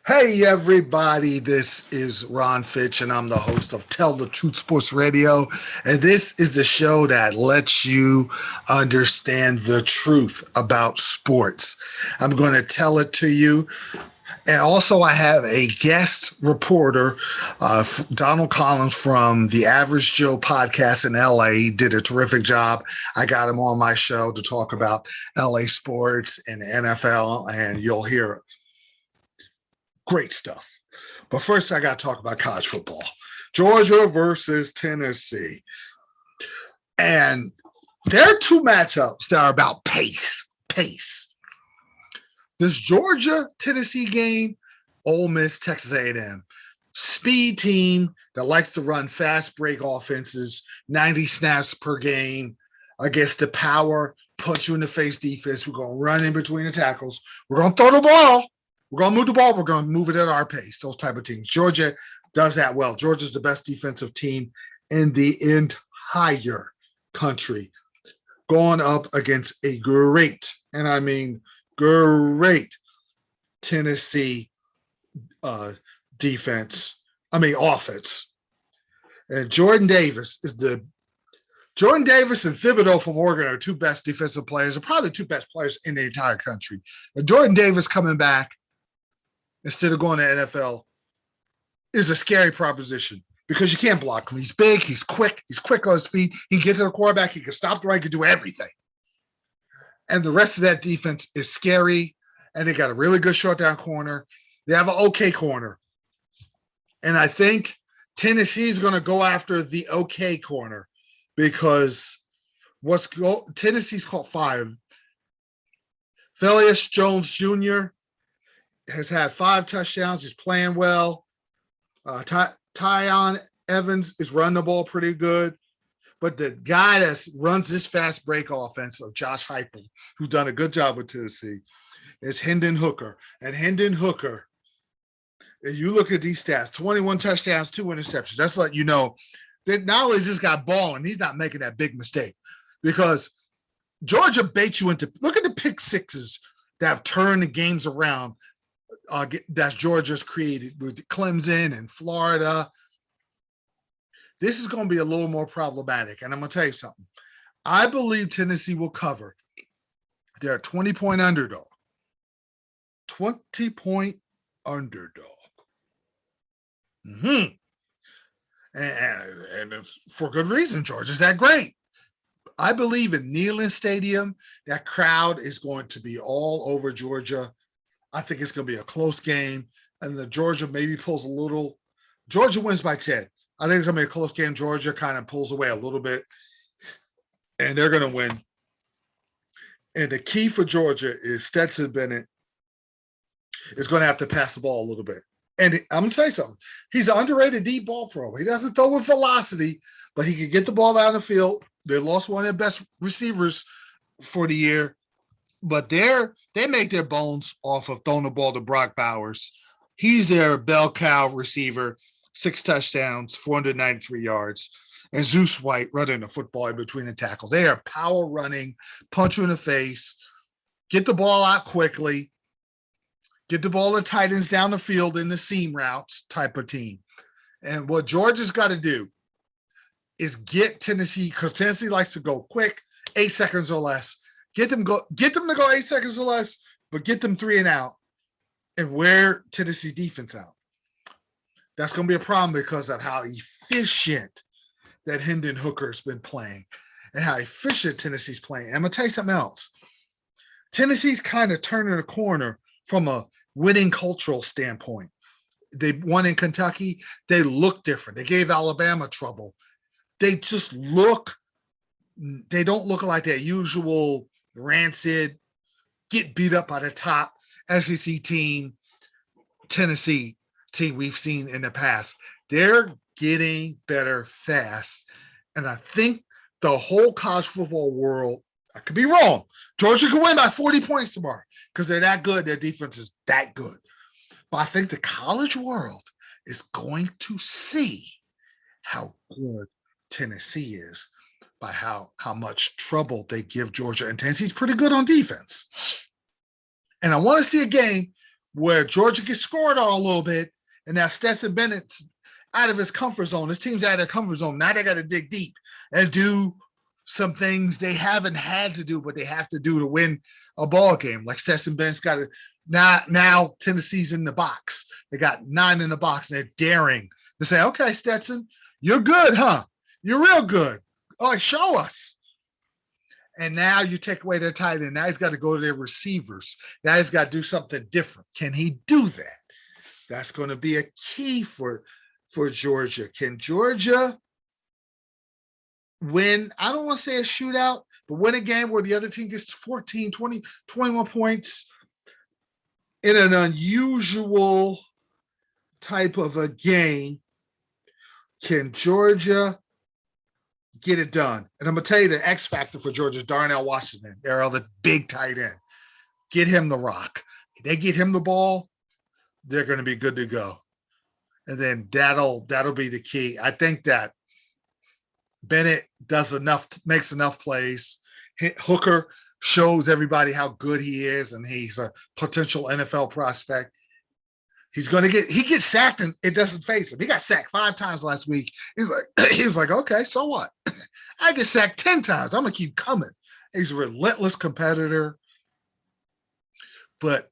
Hey, everybody, this is Ron Fitch, and I'm the host of Tell the Truth Sports Radio. And this is the show that lets you understand the truth about sports. I'm going to tell it to you. And also, I have a guest reporter, Donald Collins from the Average Joe podcast in LA. He did a terrific job. I got him on my show to talk about LA sports and the NFL, and you'll hear great stuff. But first, I got to talk about college football. Georgia versus Tennessee. And there are two matchups that are about pace. Pace. This Georgia-Tennessee game, Ole Miss, Texas A&M. Speed team that likes to run fast break offenses, 90 snaps per game against the power, punch you in the face defense. We're going to run in between the tackles. We're going to throw the ball. We're going to move the ball. We're going to move it at our pace, those type of teams. Georgia does that well. Georgia's the best defensive team in the entire country, going up against a great, and I mean great, Tennessee offense. And Jordan Davis and Thibodeau from Oregon are two best defensive players, and probably two best players in the entire country. And Jordan Davis coming back instead of going to NFL is a scary proposition because you can't block him. He's big, he's quick on his feet. He can get to the quarterback, he can stop the run, he can do everything. And the rest of that defense is scary, and they got a really good short down corner. They have an okay corner. And I think Tennessee's going to go after the okay corner because Tennessee's caught fire. Velus Jones Jr. has had 5 touchdowns. He's playing well. Tyon Evans is running the ball pretty good. But the guy that runs this fast break offense of Josh Heupel, who's done a good job with Tennessee, is Hendon Hooker. And Hendon Hooker, if you look at these stats, 21 touchdowns, 2 interceptions. That's like, you know, that not only is this guy balling, he's not making that big mistake because Georgia baits you into – look at the pick sixes that have turned the games around that Georgia's created with Clemson and Florida. This is going to be a little more problematic, and I'm going to tell you something. I believe Tennessee will cover. They're a 20-point underdog. 20-point underdog. Mm-hmm. And for good reason. Georgia's that great. I believe in Neyland Stadium, that crowd is going to be all over Georgia. I think it's going to be a close game, and the Georgia maybe pulls a little. Georgia wins by 10. I think it's going to be a close game. Georgia kind of pulls away a little bit, and they're going to win. And the key for Georgia is Stetson Bennett is going to have to pass the ball a little bit. And I'm going to tell you something. He's an underrated deep ball thrower. He doesn't throw with velocity, but he can get the ball down the field. They lost one of their best receivers for the year, but they make their bones off of throwing the ball to Brock Bowers. He's their bell cow receiver. 6 touchdowns, 493 yards, and Zeus White running the football in between the tackles. They are power running, punch you in the face, get the ball out quickly, get the ball to tight ends down the field in the seam routes type of team. And what Georgia's got to do is get Tennessee, because Tennessee likes to go quick, 8 seconds or less. Get them to go 8 seconds or less, but get them 3 and out and wear Tennessee's defense out. That's going to be a problem because of how efficient that Hendon Hooker's been playing and how efficient Tennessee's playing. And I'm going to tell you something else. Tennessee's kind of turning a corner from a winning cultural standpoint. They won in Kentucky. They look different. They gave Alabama trouble. They don't look like their usual rancid, get beat up by the top SEC team, Tennessee team we've seen in the past. They're getting better fast. And I think the whole college football world, I could be wrong. Georgia could win by 40 points tomorrow because they're that good. Their defense is that good. But I think the college world is going to see how good Tennessee is by how much trouble they give Georgia. And Tennessee's pretty good on defense. And I want to see a game where Georgia gets scored on a little bit, and now Stetson Bennett's out of his comfort zone. His team's out of their comfort zone. Now they got to dig deep and do some things they haven't had to do, but they have to do to win a ball game. Like Stetson Bennett's got to now Tennessee's in the box. They got 9 in the box, and they're daring to say, okay, Stetson, you're good, huh? You're real good. All right, show us. And now you take away their tight end. Now he's got to go to their receivers. Now he's got to do something different. Can he do that? That's going to be a key for Georgia. Can Georgia win? I don't want to say a shootout, but win a game where the other team gets 14, 20, 21 points in an unusual type of a game. Can Georgia get it done? And I'm going to tell you the X factor for Georgia is Darnell Washington. They're the big tight end. Get him the rock. If they get him the ball, they're going to be good to go. And then that'll be the key. I think that Bennett makes enough plays. Hooker shows everybody how good he is, and he's a potential NFL prospect. He gets sacked and it doesn't face him. He got sacked 5 times last week. He was like, okay, so what? I get sacked 10 times. I'm gonna keep coming. He's a relentless competitor, but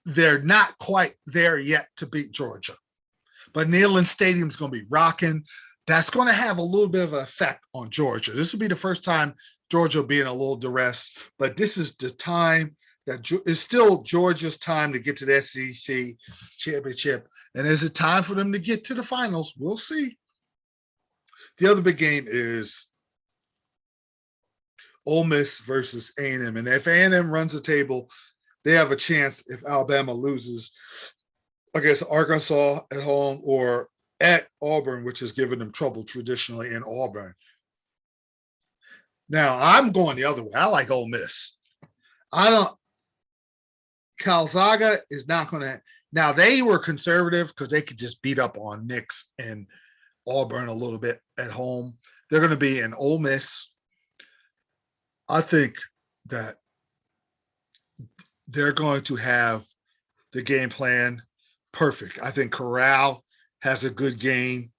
they're not quite there yet to beat Georgia. But Neyland Stadium's gonna be rocking. That's gonna have a little bit of an effect on Georgia. This will be the first time Georgia will be in a little duress, but this is the time that it's still Georgia's time to get to the SEC championship. And is it time for them to get to the finals? We'll see. The other big game is Ole Miss versus A&M. And if A&M runs the table, they have a chance if Alabama loses against Arkansas at home or at Auburn, which has given them trouble traditionally in Auburn. Now, I'm going the other way. I like Ole Miss. Calzada is not going to. Now, they were conservative because they could just beat up on Nix and Auburn a little bit at home. They're going to be in Ole Miss. I think that they're going to have the game plan perfect. I think Corral has a good game.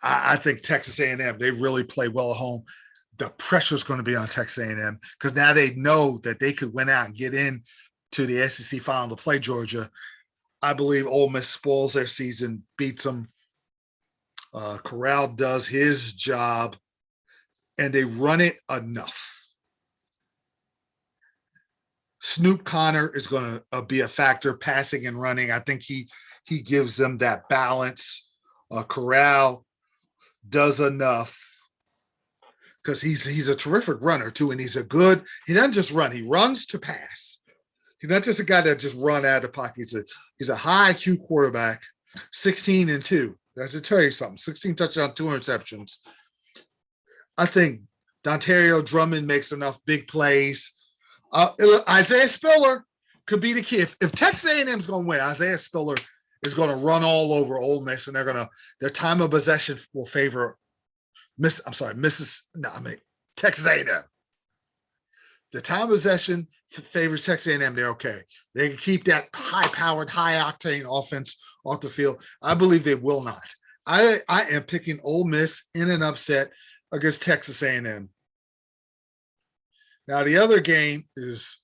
I think Texas A&M, they really play well at home. The pressure is going to be on Texas A&M because now they know that they could win out and get in to the SEC final to play Georgia. I believe Ole Miss spoils their season, beats them. Corral does his job, and they run it enough. Snoop Connor is going to be a factor, passing and running. I think he gives them that balance. Corral does enough because he's a terrific runner too, and he doesn't just run, he runs to pass. He's not just a guy that just run out of the pocket. He's a high IQ quarterback, 16-2. That should tell you something. 16 touchdowns, 2 interceptions. I think Dontario Drummond makes enough big plays. Isaiah Spiller could be the key. If Texas A&M is going to win, Isaiah Spiller is going to run all over Ole Miss, and their time of possession will favor Texas A&M. The time of possession favors Texas A&M. They're okay. They can keep that high-powered, high-octane offense off the field. I believe they will not. I am picking Ole Miss in an upset against Texas A&M. Now, the other game is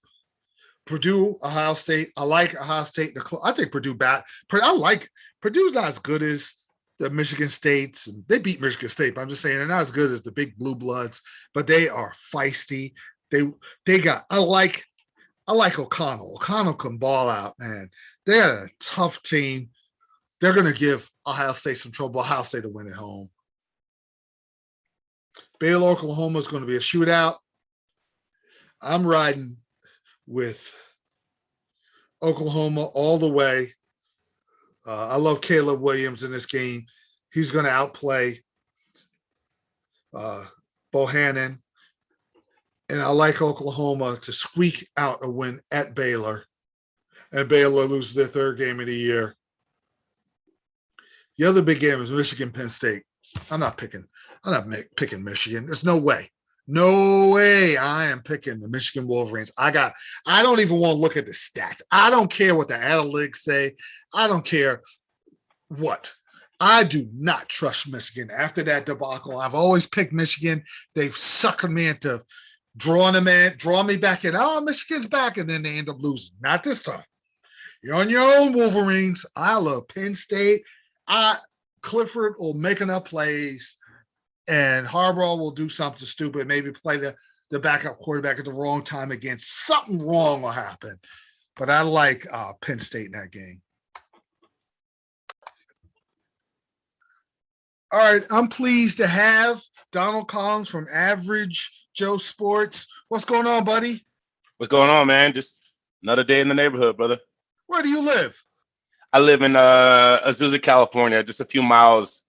Purdue, Ohio State. I like Ohio State. I think Purdue bad. Purdue's not as good as the Michigan States, and they beat Michigan State, but I'm just saying they're not as good as the big blue bloods, but they are feisty. I like O'Connell. O'Connell can ball out, man. They're a tough team. They're going to give Ohio State some trouble. Ohio State to win at home. Baylor, Oklahoma is going to be a shootout. I'm riding with Oklahoma all the way. I love Caleb Williams in this game. He's going to outplay Bohannon. And I like Oklahoma to squeak out a win at Baylor. And Baylor loses their 3rd game of the year. The other big game is Michigan-Penn State. I'm not picking Michigan. There's no way. No way. I am picking the Michigan Wolverines. I don't even want to look at the stats. I don't care what the analytics say. I don't care what. I do not trust Michigan after that debacle. I've always picked Michigan. They've suckered me into draw me back in. Oh, Michigan's back, and then they end up losing. Not this time. You're on your own, Wolverines. I love Penn State. Clifford will make enough plays, and Harbaugh will do something stupid, maybe play the backup quarterback at the wrong time again. Something wrong will happen. But I like Penn State in that game. All right, I'm pleased to have Donald Collins from Average Joe Sports. What's going on, buddy? What's going on, man? Just another day in the neighborhood, brother. Where do you live? I live in Azusa, California, just a few miles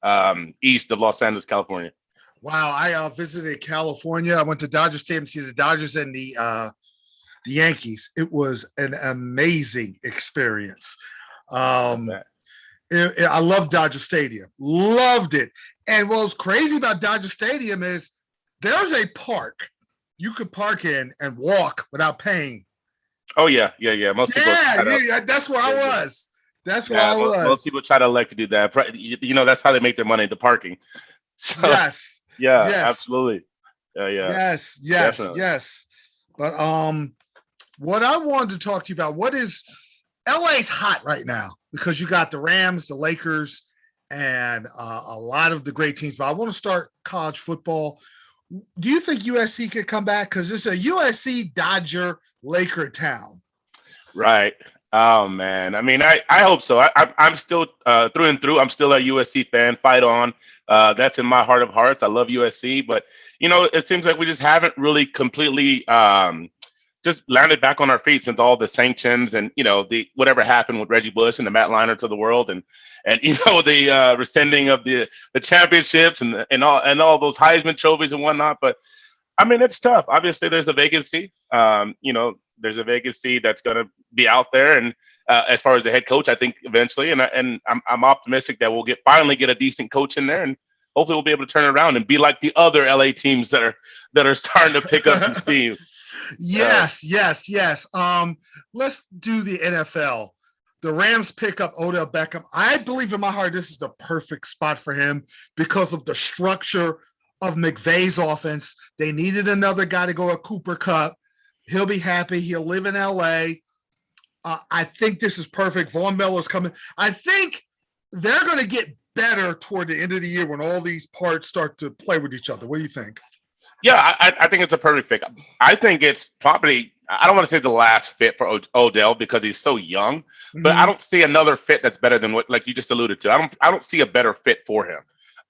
east of Los Angeles, California. Wow, I visited California. I went to Dodger Stadium to see the Dodgers and the Yankees. It was an amazing experience. I love Dodger Stadium. Loved it. And what was crazy about Dodger Stadium is there's a park you could park in and walk without paying. Oh, yeah. Most people. Yeah, that's where I was. That's where I was. Most people try to elect to do that. You know, that's how they make their money, the parking. So, yes. Yeah, yes. absolutely. Yeah. Yes. But what I wanted to talk to you about, LA's hot right now because you got the Rams, the Lakers, and a lot of the great teams. But I want to start college football. Do you think USC could come back? Because it's a USC Dodger Laker town. Right. Oh, man. I mean, I hope so. I'm still through and through. I'm still a USC fan. Fight on. That's in my heart of hearts. I love USC. But, you know, it seems like we just haven't really completely just landed back on our feet since all the sanctions and, you know, the whatever happened with Reggie Bush and the Matt Leinarts of the world and you know, the rescinding of the championships and all those Heisman trophies and whatnot. But I mean, it's tough. Obviously, there's a vacancy. You know, there's a vacancy that's going to be out there. And as far as the head coach, I think eventually, and I'm optimistic that we'll finally get a decent coach in there, and hopefully we'll be able to turn it around and be like the other LA teams that are starting to pick up some steam. Yes. Let's do the NFL. The Rams pick up Odell Beckham. I believe in my heart this is the perfect spot for him because of the structure of McVay's offense. They needed another guy to go at Cooper Kupp. He'll be happy. He'll live in LA. I think this is perfect. Von Miller's coming. I think they're going to get better toward the end of the year when all these parts start to play with each other. What do you think? Yeah, I think it's a perfect fit. I think it's probably, I don't want to say the last fit for Odell because he's so young, but I don't see another fit that's better than what, like you just alluded to. I don't see a better fit for him.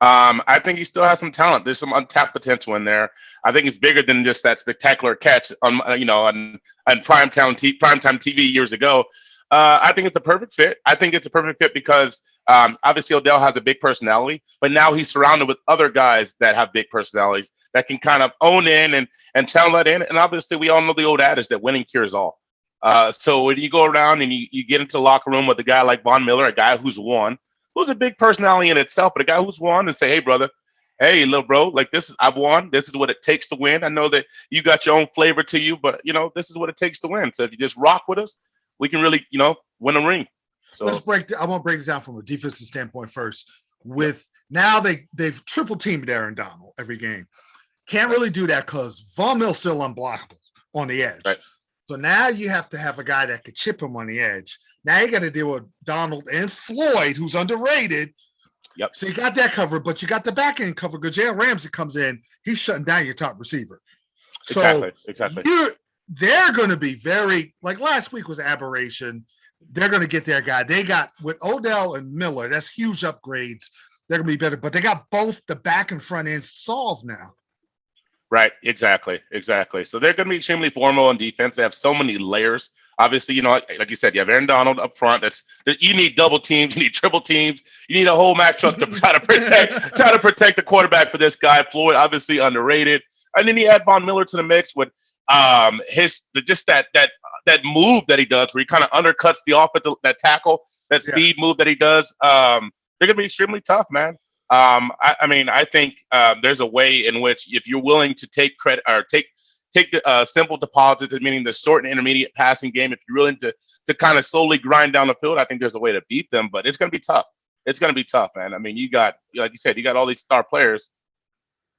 I think he still has some talent. There's some untapped potential in there. I think it's bigger than just that spectacular catch on primetime TV years ago. I think it's a perfect fit. I think it's a perfect fit because obviously Odell has a big personality, but now he's surrounded with other guys that have big personalities that can kind of own in and channel that in. And obviously we all know the old adage that winning cures all. So when you go around and you get into the locker room with a guy like Von Miller, a guy who's won, who's a big personality in itself, but a guy who's won, and say, hey, brother, hey, little bro, like I've won. This is what it takes to win. I know that you got your own flavor to you, but, you know, this is what it takes to win. So if you just rock with us, we can really, you know, win a ring. So I want to break this down from a defensive standpoint first. With now they've triple teamed Aaron Donald every game. Can't really do that because Von Miller's still unblockable on the edge. Right. So now you have to have a guy that could chip him on the edge. Now you got to deal with Donald and Floyd, who's underrated. Yep. So you got that covered, but you got the back end covered because Jalen Ramsey comes in, he's shutting down your top receiver. So exactly. They're going to be very, like last week was an aberration. They're going to get their guy. They got with Odell and Miller, that's huge upgrades. They're going to be better, but they got both the back and front ends solved now. Right, exactly. So they're going to be extremely formal on defense. They have so many layers. Obviously, you know, like you said, you have Aaron Donald up front. You need double teams, you need triple teams, you need a whole Mack truck to try to protect the quarterback for this guy. Floyd, obviously underrated, and then you add Von Miller to the mix with that move that he does, where he kind of undercuts the offensive that tackle, that speed move that he does. They're going to be extremely tough, man. I mean, I think there's a way in which if you're willing to take credit or take the simple deposits, meaning the short and intermediate passing game, if you're willing to kind of slowly grind down the field, I think there's a way to beat them. But it's going to be tough. It's going to be tough, man. I mean, you got, like you said, you got all these star players.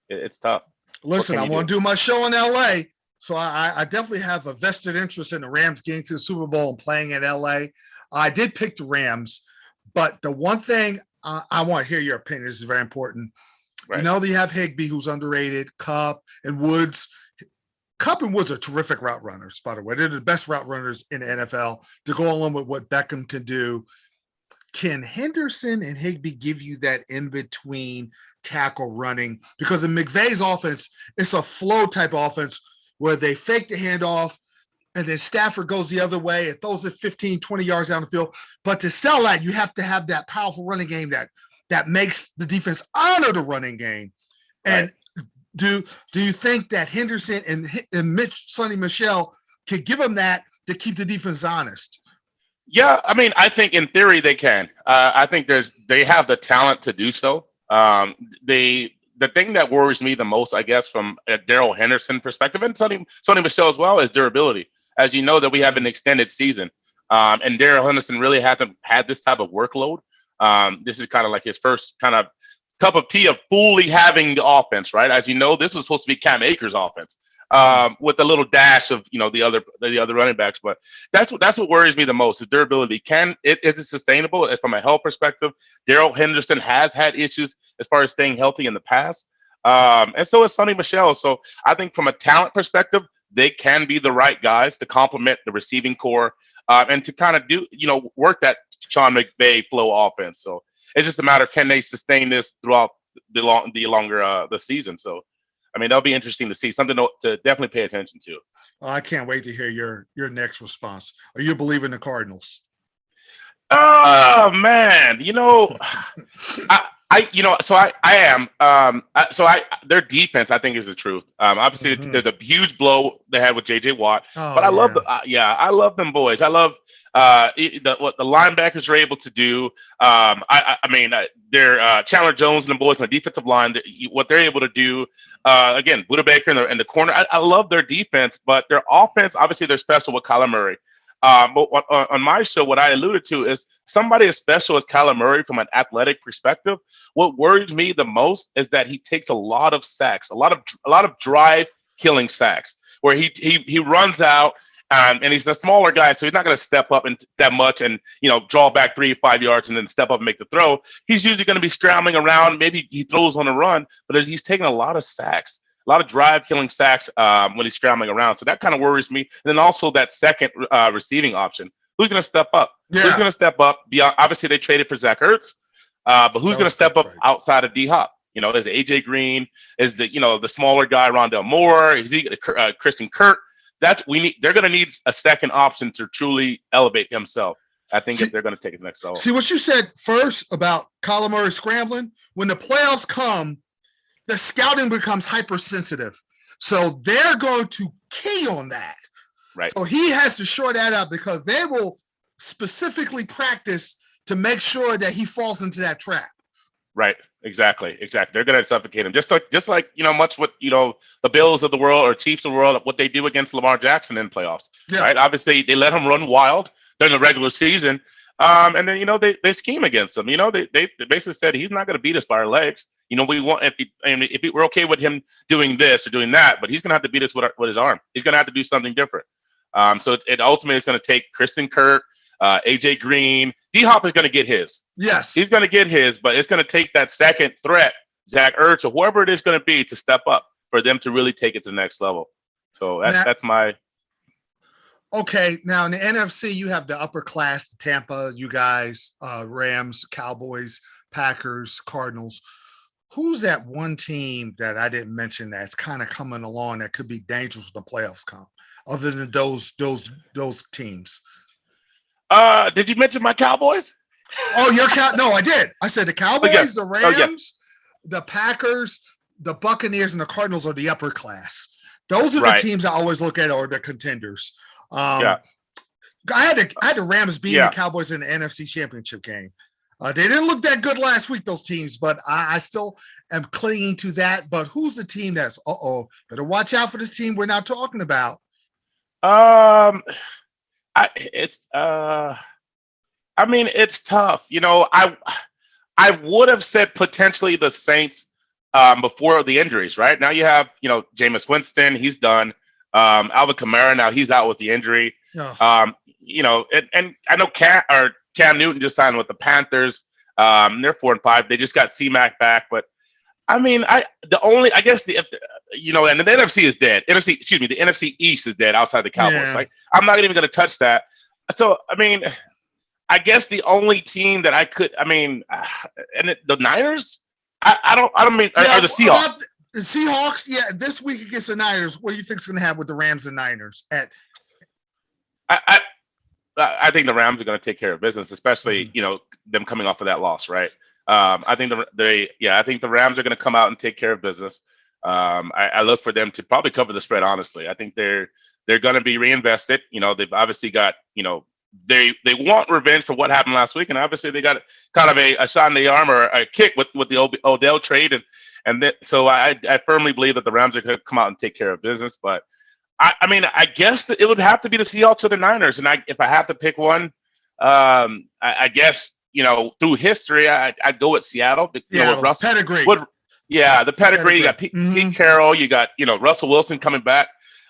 It's tough. Listen, I want to do my show in LA. So I definitely have a vested interest in the Rams getting to the Super Bowl and playing in LA. I did pick the Rams, but the one thing I want to hear your opinion. This is very important. Right. You know, you have Higbee, who's underrated, Kupp and Woods. Kupp and Woods are terrific route runners, by the way. They're the best route runners in the NFL to go along with what Beckham can do. Can Henderson and Higbee give you that in-between tackle running? Because in McVay's offense, it's a flow type offense where they fake the handoff and then Stafford goes the other way. It throws it 15, 20 yards down the field. But to sell that, you have to have that powerful running game that makes the defense honor the running game. And do you think that Henderson and Sonny Michel can give them that to keep the defense honest? Yeah, I mean, I think in theory they can. I think they have the talent to do so. The thing that worries me the most, I guess, from a Darrell Henderson perspective, and Sonny Michel as well, is durability. As you know, that we have an extended season, and Darrell Henderson really hasn't had this type of workload. This is kind of like his first kind of cup of tea of fully having the offense, right? As you know, this was supposed to be Cam Akers' offense with a little dash of the other running backs. But that's what worries me the most is durability. Is it sustainable from a health perspective? Darrell Henderson has had issues as far as staying healthy in the past, and so is Sonny Michel. So I think from a talent perspective, they can be the right guys to complement the receiving core and to kind of do work that Sean McVay flow offense. So it's just a matter of can they sustain this throughout the longer the season. So I mean, that'll be interesting to see, something to definitely pay attention to. Oh, I can't wait to hear your next response. Are you believing the Cardinals? Oh man, I am. Their defense, I think, is the truth. Obviously, there's a huge blow they had with J.J. Watt, but I love I love them boys. I love what the linebackers are able to do. They're Chandler Jones and the boys on the defensive line. What they're able to do. Again, Buda Baker in the corner. I love their defense, but their offense, obviously, they're special with Kyler Murray. But on my show, what I alluded to is somebody as special as Kyler Murray from an athletic perspective. What worries me the most is that he takes a lot of sacks, a lot of drive killing sacks, where he runs out and he's a smaller guy, so he's not going to step up that much and draw back 3 or 5 yards and then step up and make the throw. He's usually going to be scrambling around. Maybe he throws on a run, but he's taking a lot of sacks. A lot of drive-killing sacks when he's scrambling around. So that kind of worries me. And then also that second receiving option. Who's going to step up? Yeah. Who's going to step up? Obviously, they traded for Zach Ertz. But who's going to step up outside of D-Hop? Is it A.J. Green? Is the smaller guy, Rondell Moore? Is he Christian Kirk? They're going to need a second option to truly elevate himself. I think if they're going to take it to the next level. See, what you said first about Kyler Murray scrambling, when the playoffs come, the scouting becomes hypersensitive. So they're going to key on that. Right. So he has to shore that up because they will specifically practice to make sure that he falls into that trap. Right. Exactly. They're going to suffocate him. Just like much what, the Bills of the world or Chiefs of the world, what they do against Lamar Jackson in playoffs. Yeah. Right. Obviously, they let him run wild during the regular season. And then, they scheme against him. They basically said he's not going to beat us by our legs. We want if we're okay with him doing this or doing that, but he's going to have to beat us with his arm. He's going to have to do something different. So it ultimately is going to take Christian Kirk, A.J. Green. D-Hop is going to get his. Yes. He's going to get his, but it's going to take that second threat, Zach Ertz or whoever it is going to be, to step up for them to really take it to the next level. So that's my. Okay, now in the NFC, you have the upper class, Tampa, you guys, Rams, Cowboys, Packers, Cardinals. Who's that one team that I didn't mention that's kind of coming along that could be dangerous when the playoffs come, other than those teams? Did you mention my Cowboys? Oh, no, I did. I said the Cowboys, the Rams, the Packers, the Buccaneers, and the Cardinals are the upper class. Those are the teams I always look at, or the contenders. I had the Rams beating the Cowboys in the NFC Championship game. They didn't look that good last week, those teams, but I still am clinging to that. But who's the team that's, better watch out for this team we're not talking about? Um, I mean, it's tough. I would have said potentially the Saints before the injuries. Right now, you have Jameis Winston, he's done. Alvin Kamara, now he's out with the injury. Oh. And I know Cam Newton just signed with the Panthers. They're 4-5. They just got C-Mac back, but I mean, and the NFC is dead. The NFC East is dead outside the Cowboys. Yeah. Like, I'm not even going to touch that. So, I mean, I guess the only team that the Niners. I don't mean are the Seahawks. The Seahawks, this week against the Niners. What do you think is going to happen with the Rams and Niners? I think the Rams are going to take care of business, especially them coming off of that loss, right? I think I think the Rams are going to come out and take care of business. I look for them to probably cover the spread. Honestly, I think they're going to be reinvested. They've obviously got they want revenge for what happened last week, and obviously they got kind of a shot in the arm or a kick with the Odell trade, so I firmly believe that the Rams are going to come out and take care of business. But I guess that it would have to be the Seahawks or the Niners, and if I have to pick one, I guess through history I'd go with Seattle. With Russell, pedigree. The pedigree. You got Pete Carroll. You got Russell Wilson coming back.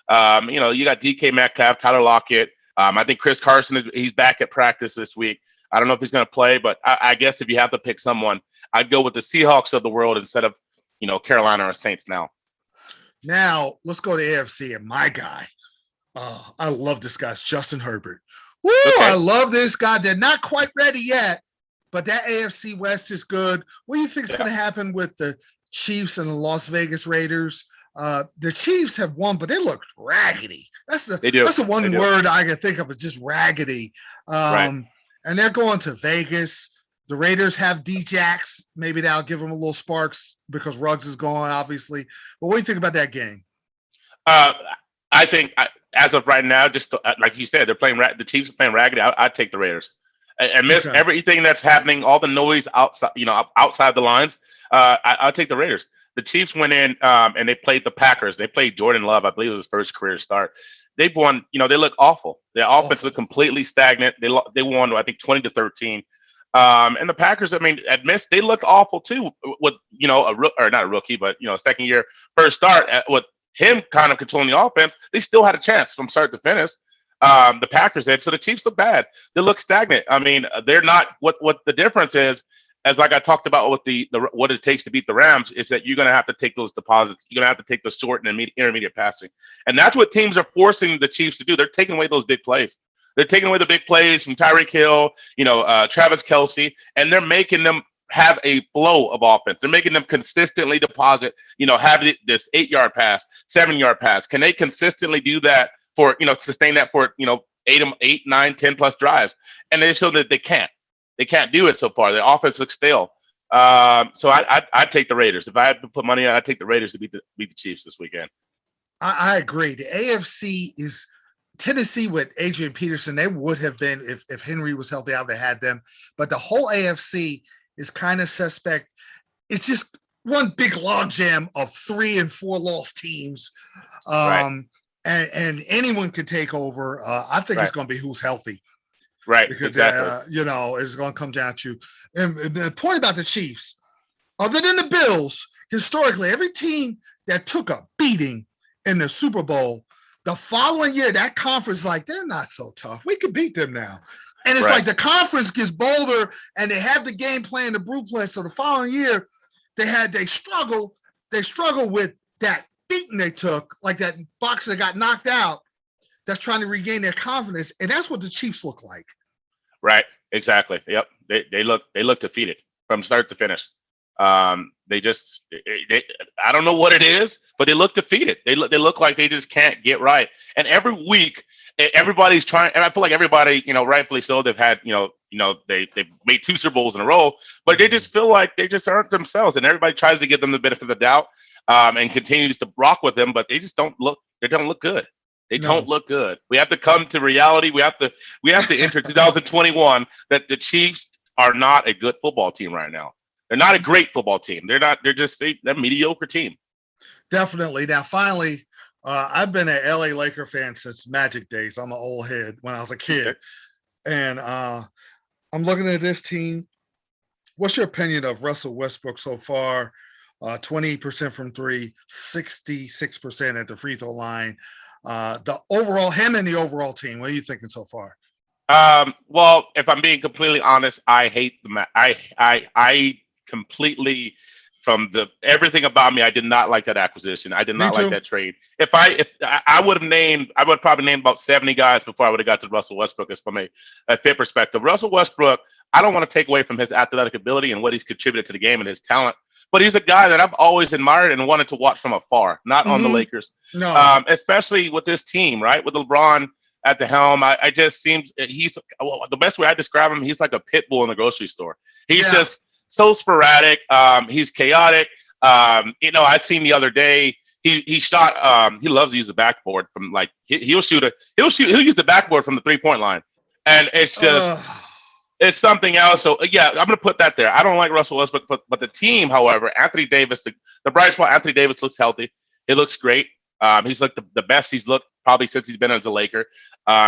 You got DK Metcalf, Tyler Lockett. I think Chris Carson he's back at practice this week. I don't know if he's going to play, but I guess if you have to pick someone, I'd go with the Seahawks of the world instead of Carolina or Saints now. Now let's go to AFC and my guy. I love this guy, Justin Herbert. Woo! Okay. I love this guy. They're not quite ready yet, but that AFC West is good. What do you think is going to happen with the Chiefs and the Las Vegas Raiders? The Chiefs have won, but they look raggedy. That's the one word I can think of is just raggedy. Right. And they're going to Vegas. The Raiders have D-Jax. Maybe that'll give them a little sparks because Ruggs is gone, obviously. But what do you think about that game? I think as of right now, just like you said, they're playing. The Chiefs are playing raggedy. I'd take the Raiders. And miss everything that's happening, all the noise outside, outside the lines. I'll take the Raiders. The Chiefs went in and they played the Packers. They played Jordan Love. I believe it was his first career start. They've won. They look awful. Their offense look completely stagnant. They won, I think, 20-13. And the Packers, they looked awful too. With not a rookie, but second year first start with him kind of controlling the offense. They still had a chance from start to finish. The Packers did. So the Chiefs look bad. They look stagnant. They're not. What the difference is, as like I talked about with the what it takes to beat the Rams, is that you're going to have to take those deposits. You're going to have to take the short and intermediate passing, and that's what teams are forcing the Chiefs to do. They're taking away those big plays. They're taking away the big plays from Tyreek Hill, Travis Kelce, and they're making them have a flow of offense. They're making them consistently deposit. Have this 8-yard pass, 7-yard pass. Can they consistently do that for sustain that for 8, 9, 10 plus drives? And they show that they can't. They can't do it so far. Their offense looks stale. So I'd take the Raiders. If I had to put money on, I'd take the Raiders to beat the Chiefs this weekend. I agree. The AFC is Tennessee with Adrian Peterson. They would have been, if Henry was healthy, I would have had them. But the whole AFC is kind of suspect. It's just one big logjam of 3 and 4 lost teams. And anyone can take over. I think it's going to be who's healthy. Right. Because, exactly. It's going to come down to. And the point about the Chiefs, other than the Bills, historically, every team that took a beating in the Super Bowl, the following year, that conference, they're not so tough. We could beat them now. And it's like the conference gets bolder and they have the game plan, the blueprint. So the following year, they struggle with that beating they took, like that boxer that got knocked out, that's trying to regain their confidence. And that's what the Chiefs look like. Right. Exactly. Yep. They look defeated from start to finish. I don't know what it is, but they look defeated. They look like they just can't get right. And every week, everybody's trying, and I feel like everybody, rightfully so, they've had, they've made 2 Super Bowls in a row, but they just feel like they just aren't themselves, and everybody tries to give them the benefit of the doubt, and continues to rock with them, but they just don't look good. They don't look good. We have to come to reality. We have to enter 2021 that the Chiefs are not a good football team right now. They're not a great football team. They're not. They're just they're a mediocre team. Definitely. Now, finally, I've been an LA Laker fan since Magic days. I'm an old head when I was a kid. Okay. And I'm looking at this team. What's your opinion of Russell Westbrook so far? 28% from three, 66% at the free throw line. Him and the overall team. What are you thinking so far? Well, if I'm being completely honest, I hate I completely, from everything about me, I did not like that acquisition. I did not like that trade. If I would have probably named about 70 guys before I would have got to Russell Westbrook as from a fit perspective. Russell Westbrook, I don't want to take away from his athletic ability and what he's contributed to the game and his talent, but he's a guy that I've always admired and wanted to watch from afar, not on the Lakers. No. Especially with this team, right? With LeBron at the helm, I just seems the best way I describe him, he's like a pit bull in the grocery store. He's just so sporadic. He's chaotic. I'd seen the other day he shot. He loves to use the backboard from like he'll use the backboard from the 3-point line, and it's just it's something else. So yeah, I'm gonna put that there. I don't like Russell Westbrook, but the team, however, Anthony Davis, the bright spot. Anthony Davis looks healthy. He looks great. He's like the best he's looked probably since he's been as a Laker.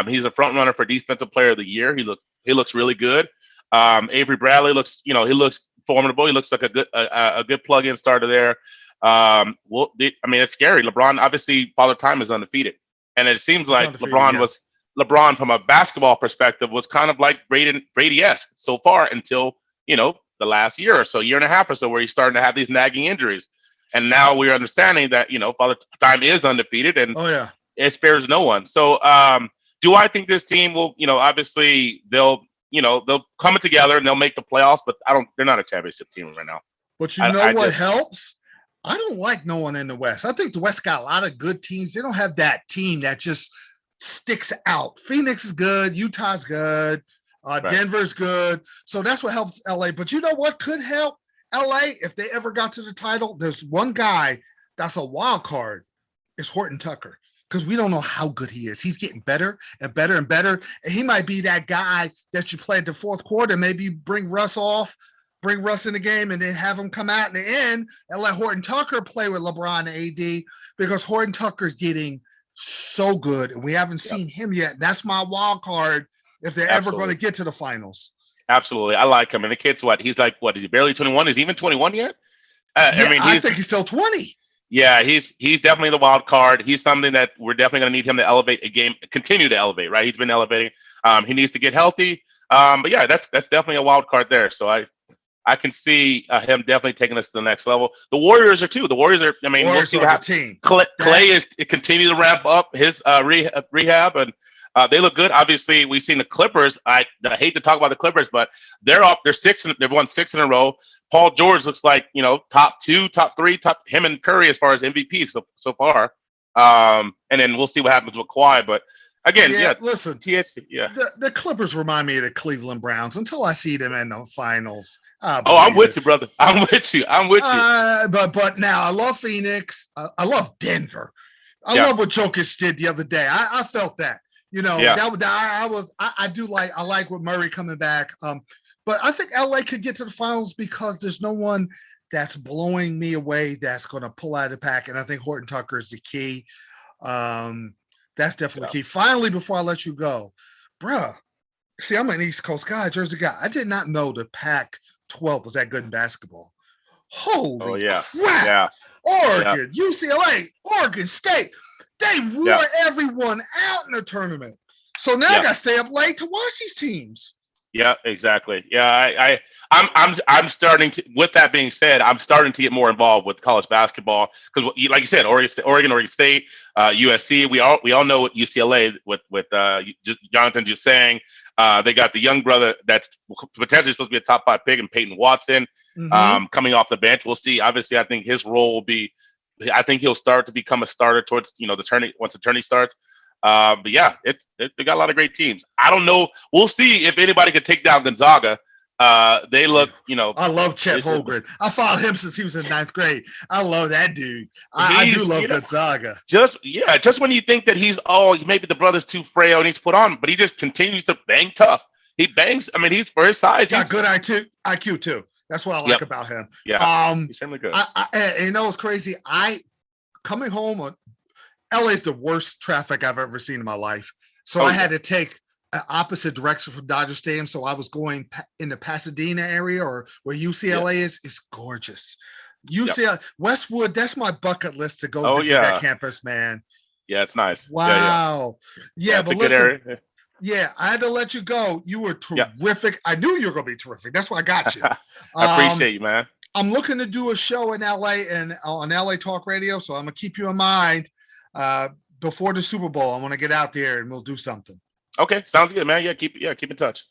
He's a front runner for Defensive Player of the Year. He looks really good. Avery Bradley looks formidable. He looks like a good plug-in starter there. It's scary. LeBron, obviously, Father Time is undefeated, and it seems like LeBron from a basketball perspective was kind of like Brady-esque so far until the last year and a half or so, where he's starting to have these nagging injuries, and now we're understanding that Father Time is undefeated, and it spares no one. So, do I think this team will? Obviously they'll come together and they'll make the playoffs, but they're not a championship team right now. But what helps? I don't like no one in the West. I think the West got a lot of good teams. They don't have that team that just sticks out. Phoenix is good. Utah's good. Denver's good. So that's what helps LA. But you know what could help LA if they ever got to the title? There's one guy that's a wild card. It's Horton Tucker. Because we don't know how good he is. He's getting better and better and better. And he might be that guy that you play at the fourth quarter, maybe bring Russ in the game, and then have him come out in the end and let Horton Tucker play with LeBron and AD, because Horton Tucker's getting so good. And we haven't seen him yet. That's my wild card if they're ever going to get to the finals. Absolutely. I like him. And the kid's he's like, is he barely 21? Is he even 21 yet? I think he's still 20. Yeah, he's definitely the wild card. He's something that we're definitely going to need him to elevate a game, continue to elevate, right? He's been elevating. He needs to get healthy. But yeah, that's definitely a wild card there. So I can see him definitely taking us to the next level. The Warriors are too. The Warriors are. We'll see what happens. Clay is continue to ramp up his rehab, and they look good. Obviously, we've seen the Clippers. I hate to talk about the Clippers, but they're up. They've won 6 in a row. Paul George looks like top 2, top 3, him and Curry as far as MVP so far. And then we'll see what happens with Kawhi. But again, listen, THC, the Clippers remind me of the Cleveland Browns until I see them in the finals. I'm with you, brother. I'm with you. But now I love Phoenix. I love Denver. I love what Jokic did the other day. I felt that. I like with Murray coming back. But I think LA could get to the finals because there's no one that's blowing me away that's going to pull out of the pack. And I think Horton Tucker is the key. That's definitely key. Finally, before I let you go, bruh, see, I'm an East Coast guy, Jersey guy. I did not know the Pac-12 was that good in basketball. Holy crap. Yeah. Oregon, UCLA, Oregon State, they wore everyone out in the tournament. So now I got to stay up late to watch these teams. Yeah, exactly. Yeah, I'm starting to. With that being said, I'm starting to get more involved with college basketball because, like you said, Oregon State, USC. We all know what UCLA with Jonathan just saying. They got the young brother that's potentially supposed to be a top 5 pick, and Peyton Watson coming off the bench. We'll see. Obviously, I think his role will be. I think he'll start to become a starter towards the tourney once the tourney starts. But yeah, they got a lot of great teams. I don't know. We'll see if anybody can take down Gonzaga. They look, I love Chet Holmgren. I followed him since he was in 9th grade. I love that dude. I do love Gonzaga. Just when you think that maybe the brother's too frail and he's put on, but he just continues to bang tough. He bangs. I mean, he's for his size. Got He's good IQ too. That's what I like Yep. about him. Yeah. He's extremely good. And you know it's crazy. Coming home on LA's the worst traffic I've ever seen in my life. So I had to take an opposite direction from Dodger Stadium. So I was going in the Pasadena area or where UCLA is. It's gorgeous. UCLA, Westwood, that's my bucket list to go visit that campus, man. Yeah, it's nice. Wow. Yeah, but it's a good area. Yeah, I had to let you go. You were terrific. I knew you were going to be terrific. That's why I got you. I appreciate you, man. I'm looking to do a show in LA and on LA Talk Radio, so I'm gonna keep you in mind. Before the Super Bowl, I want to get out there and we'll do something. Okay, sounds good, man. Yeah, keep in touch.